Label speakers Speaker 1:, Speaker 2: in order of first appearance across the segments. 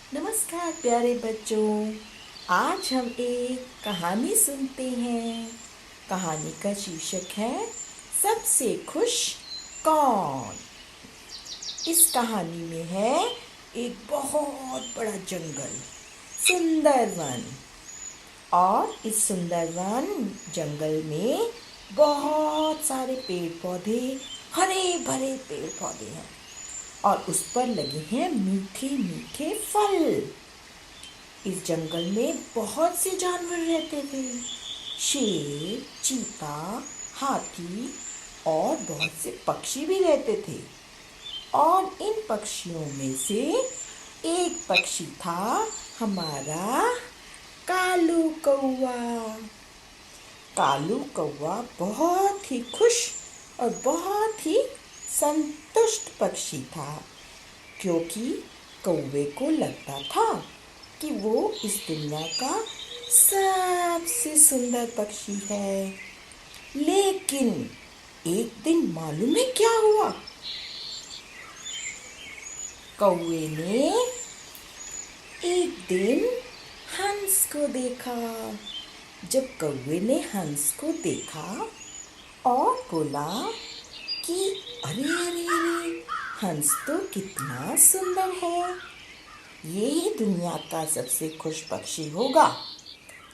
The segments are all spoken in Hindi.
Speaker 1: नमस्कार प्यारे बच्चों। आज हम एक कहानी सुनते हैं। कहानी का शीर्षक है सबसे खुश कौन। इस कहानी में है एक बहुत बड़ा जंगल, सुंदर वन। और इस सुंदर वन जंगल में बहुत सारे पेड़ पौधे, हरे भरे पेड़ पौधे हैं और उस पर लगे हैं मीठे मीठे फल। इस जंगल में बहुत से जानवर रहते थे। शेर, चीता, हाथी और बहुत से पक्षी भी रहते थे। और इन पक्षियों में से एक पक्षी था हमारा कालू कौवा। कालू कौवा बहुत ही खुश और बहुत ही संतुष्ट पक्षी था, क्योंकि कौवे को लगता था कि वो इस दुनिया का सबसे सुंदर पक्षी है। लेकिन एक दिन मालूम है क्या हुआ? कौवे ने एक दिन हंस को देखा। जब कौवे ने हंस को देखा और बोला कि अरे अरे अरे, हंस तो कितना सुंदर है, ये ही दुनिया का सबसे खुश पक्षी होगा।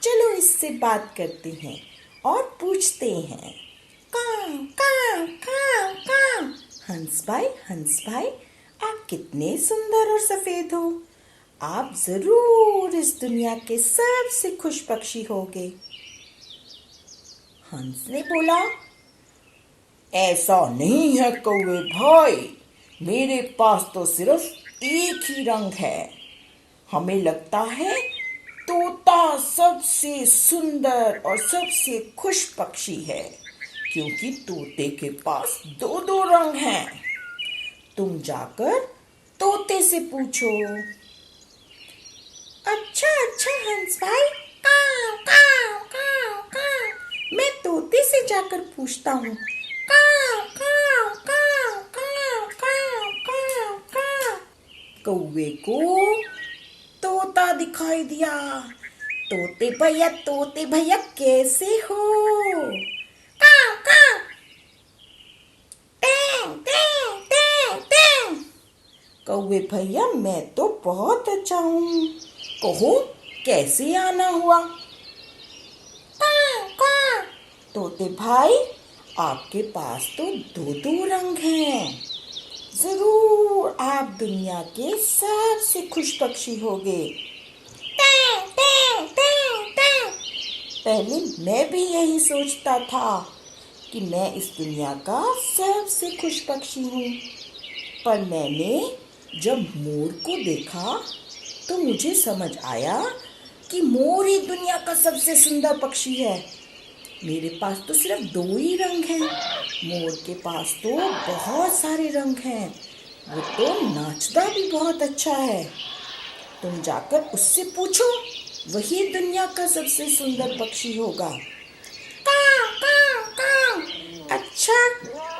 Speaker 1: चलो इससे बात करते हैं और पूछते हैं, कां कां कां कां, हंस भाई आप कितने सुंदर और सफेद हो। आप जरूर इस दुनिया के सबसे खुश पक्षी होगे। हंस ने बोला, ऐसा नहीं है कौवे भाई, मेरे पास तो सिर्फ एक ही रंग है। हमें लगता है तोता सबसे सुंदर और सबसे खुश पक्षी है, क्योंकि तोते के पास दो दो रंग हैं। तुम जाकर तोते से पूछो। अच्छा अच्छा हंस भाई, काव काव काव काव, मैं तोते से जाकर पूछता हूँ। काव काव काव काव काव काव काव। कौवे को तोता दिखाई दिया। तोते भैया कैसे हो? काव काव, टें टें टें टें। कौवे भैया मैं तो बहुत अच्छा हूँ, कहो कैसे आना हुआ? काव काव, तोते भाई आपके पास तो दो दो रंग हैं, जरूर आप दुनिया के सबसे खुश पक्षी होगे। पहले मैं भी यही सोचता था कि मैं इस दुनिया का सबसे खुश पक्षी हूँ, पर मैंने जब मोर को देखा तो मुझे समझ आया कि मोर ही दुनिया का सबसे सुंदर पक्षी है। मेरे पास तो सिर्फ दो ही रंग हैं, मोर के पास तो बहुत सारे रंग हैं। वो तो नाचता भी बहुत अच्छा है। तुम जाकर उससे पूछो, वही दुनिया का सबसे सुंदर पक्षी होगा। काव काव काव। अच्छा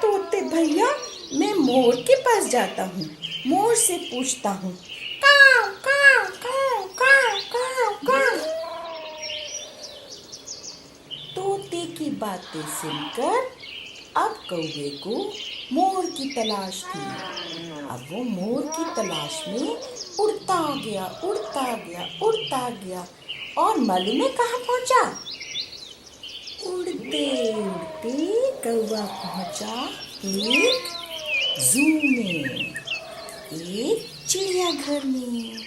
Speaker 1: तोते भैया, मैं मोर के पास जाता हूँ, मोर से पूछता हूँ। काव काव काव काव काव काव। तोते की बातें सुनकर अब कौवे को मोर की तलाश थी। अब वो मोर की तलाश में उड़ता गया उड़ता गया उड़ता गया, और मालूम है कहाँ पहुंचा? उड़ते उड़ते कौवा पहुंचा एक जू में, एक चिड़ियाघर में।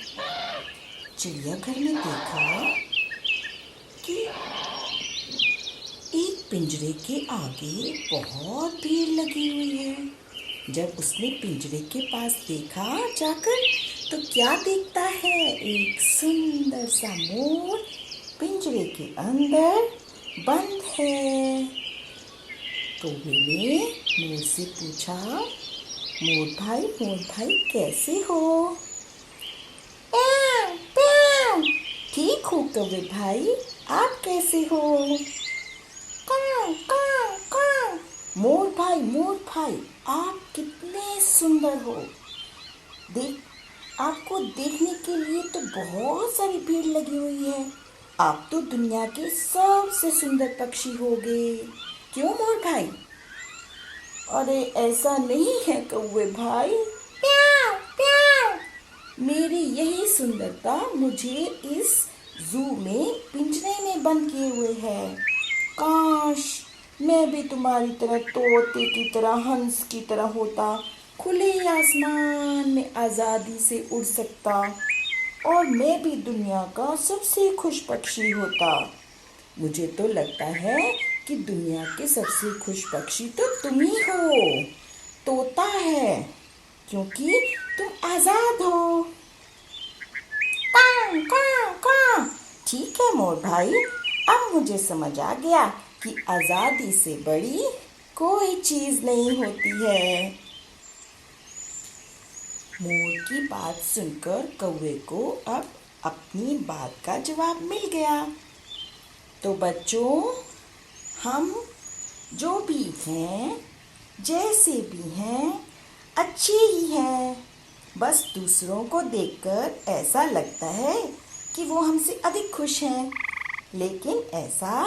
Speaker 1: चिड़ियाघर में देखा कि एक पिंजरे के आगे बहुत भीड़ लगी हुई है। जब उसने पिंजरे के पास देखा जाकर, तो क्या देखता है? एक सुंदर सा मोर पिंजरे के अंदर बंद है। कौवे ने मोर से पूछा, मोर भाई कैसे हो? प्याऊ प्याऊ, ठीक हूँ कौवे भाई, आप कैसे हो? काव काव काव, मोर भाई आप कितने सुंदर हो। देख आपको देखने के लिए तो बहुत सारी भीड़ लगी हुई है। आप तो दुनिया के सबसे सुंदर पक्षी होगे, क्यों मोर भाई? अरे ऐसा नहीं है कौवे भाई। प्यार प्यार। मेरी यही सुंदरता मुझे इस जू में पिंजरे में बंद किए हुए है। काश मैं भी तुम्हारी तरह तोते की तरह, हंस की तरह होता, खुले आसमान में आज़ादी से उड़ सकता, और मैं भी दुनिया का सबसे खुश पक्षी होता। मुझे तो लगता है कि दुनिया के सबसे खुश पक्षी तो तुम ही हो, तोता है, क्योंकि तुम आज़ाद हो। कां कां कां। ठीक है मोर भाई, अब मुझे समझ आ गया कि आज़ादी से बड़ी कोई चीज़ नहीं होती है। मोर की बात सुनकर कौवे को अब अपनी बात का जवाब मिल गया। तो बच्चों, हम जो भी हैं, जैसे भी हैं, अच्छे ही हैं। बस दूसरों को देखकर ऐसा लगता है कि वो हमसे अधिक खुश हैं, लेकिन ऐसा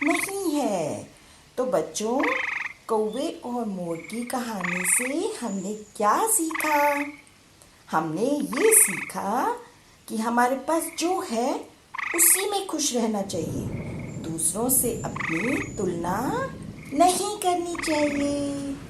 Speaker 1: नहीं है। तो बच्चों, कौवे और मोर की कहानी से हमने क्या सीखा? हमने ये सीखा कि हमारे पास जो है उसी में खुश रहना चाहिए। दूसरों से अपनी तुलना नहीं करनी चाहिए।